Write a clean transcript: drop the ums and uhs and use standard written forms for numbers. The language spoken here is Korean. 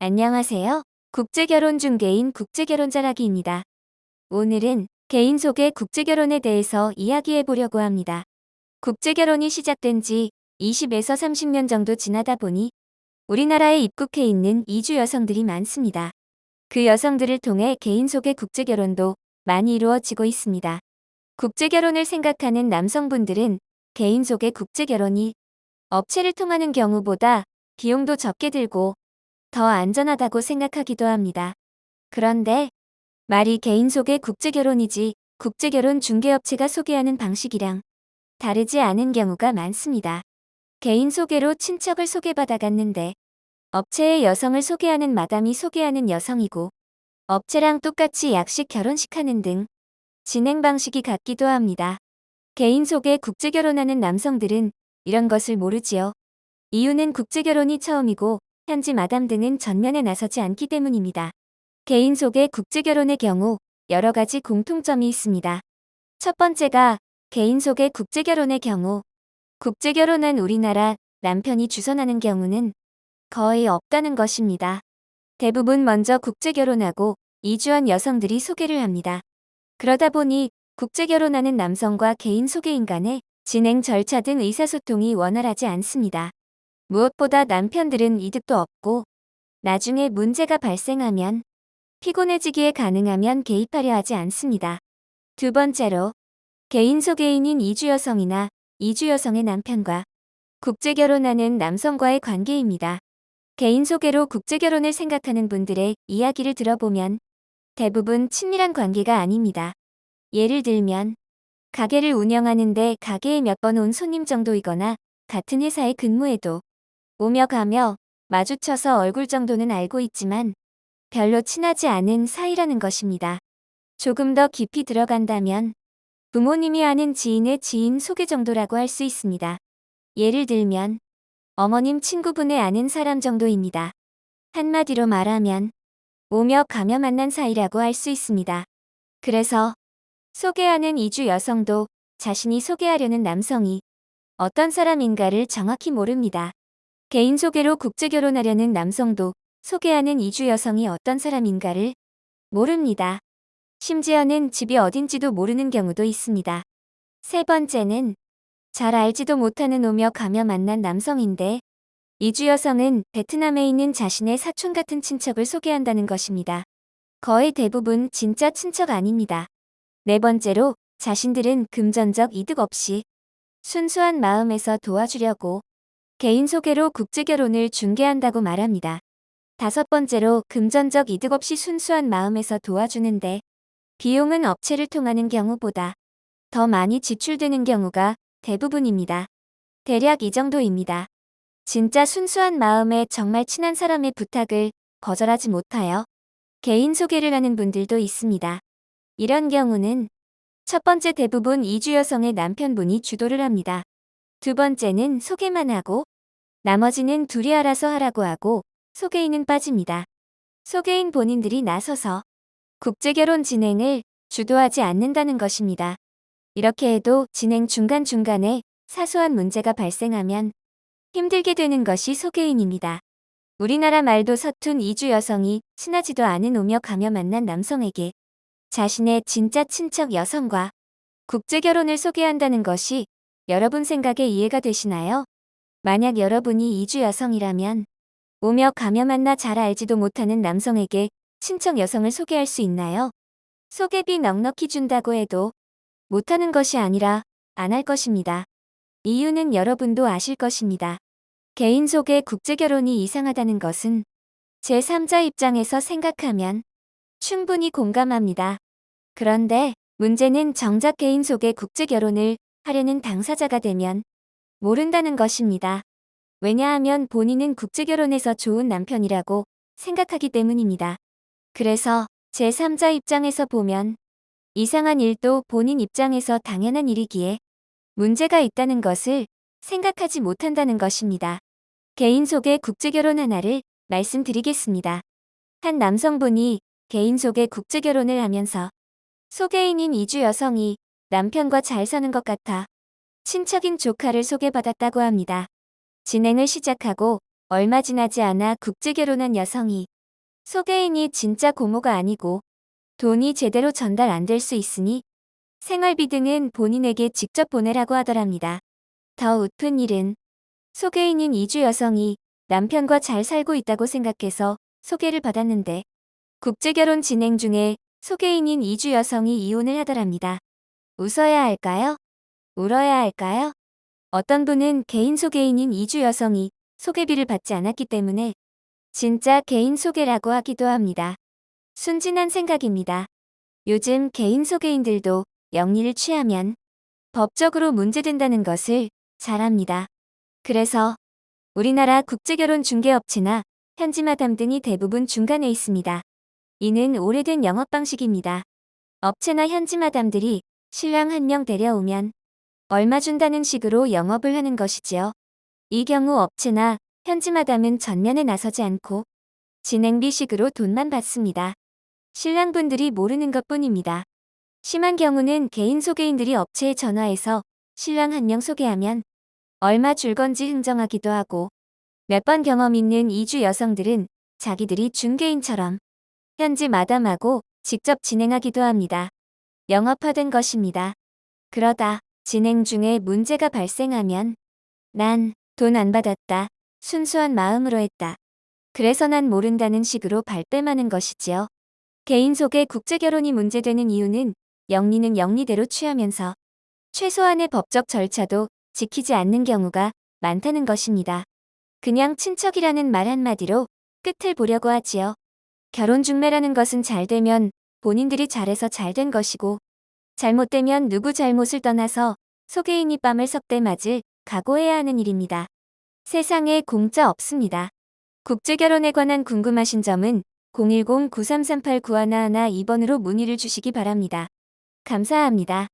안녕하세요. 국제결혼 중개인 국제결혼자라기입니다. 오늘은 개인 소개 국제결혼에 대해서 이야기해 보려고 합니다. 국제결혼이 시작된 지 20에서 30년 정도 지나다 보니 우리나라에 입국해 있는 이주 여성들이 많습니다. 그 여성들을 통해 개인 소개 국제결혼도 많이 이루어지고 있습니다. 국제결혼을 생각하는 남성분들은 개인 소개 국제결혼이 업체를 통하는 경우보다 비용도 적게 들고 더 안전하다고 생각하기도 합니다. 그런데 말이 개인 소개 국제결혼이지 국제결혼 중개업체가 소개하는 방식이랑 다르지 않은 경우가 많습니다. 개인 소개로 친척을 소개받아 갔는데 업체의 여성을 소개하는 마담이 소개하는 여성이고 업체랑 똑같이 약식 결혼식 하는 등 진행 방식이 같기도 합니다. 개인 소개 국제결혼하는 남성들은 이런 것을 모르지요. 이유는 국제결혼이 처음이고 현지 마담 등은 전면에 나서지 않기 때문입니다. 개인 소개 국제결혼의 경우 여러 가지 공통점이 있습니다. 첫 번째가 개인 소개 국제결혼의 경우 국제결혼한 우리나라 남편이 주선하는 경우는 거의 없다는 것입니다. 대부분 먼저 국제결혼하고 이주한 여성들이 소개를 합니다. 그러다 보니 국제결혼하는 남성과 개인 소개인 간의 진행 절차 등 의사소통이 원활하지 않습니다. 무엇보다 남편들은 이득도 없고 나중에 문제가 발생하면 피곤해지기에 가능하면 개입하려 하지 않습니다. 두 번째로 개인 소개인인 이주 여성이나 이주 여성의 남편과 국제결혼하는 남성과의 관계입니다. 개인 소개로 국제결혼을 생각하는 분들의 이야기를 들어보면 대부분 친밀한 관계가 아닙니다. 예를 들면 가게를 운영하는데 가게에 몇 번 온 손님 정도이거나 같은 회사에 근무해도 오며 가며 마주쳐서 얼굴 정도는 알고 있지만 별로 친하지 않은 사이라는 것입니다. 조금 더 깊이 들어간다면 부모님이 아는 지인의 지인 소개 정도라고 할 수 있습니다. 예를 들면 어머님 친구분의 아는 사람 정도입니다. 한마디로 말하면 오며 가며 만난 사이라고 할 수 있습니다. 그래서 소개하는 이주 여성도 자신이 소개하려는 남성이 어떤 사람인가를 정확히 모릅니다. 개인 소개로 국제결혼하려는 남성도 소개하는 이주 여성이 어떤 사람인가를 모릅니다. 심지어는 집이 어딘지도 모르는 경우도 있습니다. 세 번째는 잘 알지도 못하는 오며 가며 만난 남성인데 이주 여성은 베트남에 있는 자신의 사촌 같은 친척을 소개한다는 것입니다. 거의 대부분 진짜 친척 아닙니다. 네 번째로 자신들은 금전적 이득 없이 순수한 마음에서 도와주려고 개인 소개로 국제결혼을 중개한다고 말합니다. 다섯 번째로 금전적 이득 없이 순수한 마음에서 도와주는데 비용은 업체를 통하는 경우보다 더 많이 지출되는 경우가 대부분입니다. 대략 이 정도입니다. 진짜 순수한 마음에 정말 친한 사람의 부탁을 거절하지 못하여 개인 소개를 하는 분들도 있습니다. 이런 경우는 첫 번째 대부분 이주 여성의 남편분이 주도를 합니다. 두 번째는 소개만 하고 나머지는 둘이 알아서 하라고 하고 소개인은 빠집니다. 소개인 본인들이 나서서 국제결혼 진행을 주도하지 않는다는 것입니다. 이렇게 해도 진행 중간중간에 사소한 문제가 발생하면 힘들게 되는 것이 소개인입니다. 우리나라 말도 서툰 이주 여성이 친하지도 않은 오며 가며 만난 남성에게 자신의 진짜 친척 여성과 국제결혼을 소개한다는 것이 여러분 생각에 이해가 되시나요? 만약 여러분이 이주 여성이라면 오며 가며 만나 잘 알지도 못하는 남성에게 친척 여성을 소개할 수 있나요? 소개비 넉넉히 준다고 해도 못하는 것이 아니라 안 할 것입니다. 이유는 여러분도 아실 것입니다. 개인 소개 국제결혼이 이상하다는 것은 제3자 입장에서 생각하면 충분히 공감합니다. 그런데 문제는 정작 개인 소개 국제결혼을 하려는 당사자가 되면 모른다는 것입니다. 왜냐하면 본인은 국제결혼에서 좋은 남편이라고 생각하기 때문입니다. 그래서 제3자 입장에서 보면 이상한 일도 본인 입장에서 당연한 일이기에 문제가 있다는 것을 생각하지 못한다는 것입니다. 개인 소개 국제결혼 하나를 말씀드리겠습니다. 한 남성분이 개인 소개 국제결혼을 하면서 소개인인 이주 여성이 남편과 잘 사는 것 같아 친척인 조카를 소개받았다고 합니다. 진행을 시작하고 얼마 지나지 않아 국제결혼한 여성이 소개인이 진짜 고모가 아니고 돈이 제대로 전달 안 될 수 있으니 생활비 등은 본인에게 직접 보내라고 하더랍니다. 더 웃픈 일은 소개인인 이주 여성이 남편과 잘 살고 있다고 생각해서 소개를 받았는데 국제결혼 진행 중에 소개인인 이주 여성이 이혼을 하더랍니다. 웃어야 할까요? 울어야 할까요? 어떤 분은 개인 소개인인 이주 여성이 소개비를 받지 않았기 때문에 진짜 개인 소개라고 하기도 합니다. 순진한 생각입니다. 요즘 개인 소개인들도 영리를 취하면 법적으로 문제된다는 것을 잘 압니다. 그래서 우리나라 국제결혼 중개업체나 현지마담 등이 대부분 중간에 있습니다. 이는 오래된 영업 방식입니다. 업체나 현지마담들이 신랑 한 명 데려오면 얼마 준다는 식으로 영업을 하는 것이지요. 이 경우 업체나 현지마담은 전면에 나서지 않고 진행비식으로 돈만 받습니다. 신랑분들이 모르는 것뿐입니다. 심한 경우는 개인 소개인들이 업체에 전화해서 신랑 한 명 소개하면 얼마 줄 건지 흥정하기도 하고 몇 번 경험 있는 이주 여성들은 자기들이 중개인처럼 현지 마담하고 직접 진행하기도 합니다. 영업화된 것입니다. 그러다 진행 중에 문제가 발생하면 난 돈 안 받았다. 순수한 마음으로 했다. 그래서 난 모른다는 식으로 발뺌하는 것이지요. 개인 소개 국제결혼이 문제되는 이유는 영리는 영리대로 취하면서 최소한의 법적 절차도 지키지 않는 경우가 많다는 것입니다. 그냥 친척이라는 말 한마디로 끝을 보려고 하지요. 결혼 중매라는 것은 잘 되면 본인들이 잘해서 잘 된 것이고 잘못되면 누구 잘못을 떠나서 소개인이 뺨을 석대 맞을 각오해야 하는 일입니다. 세상에 공짜 없습니다. 국제결혼에 관한 궁금하신 점은 010-9338-9111 2번으로 문의를 주시기 바랍니다. 감사합니다.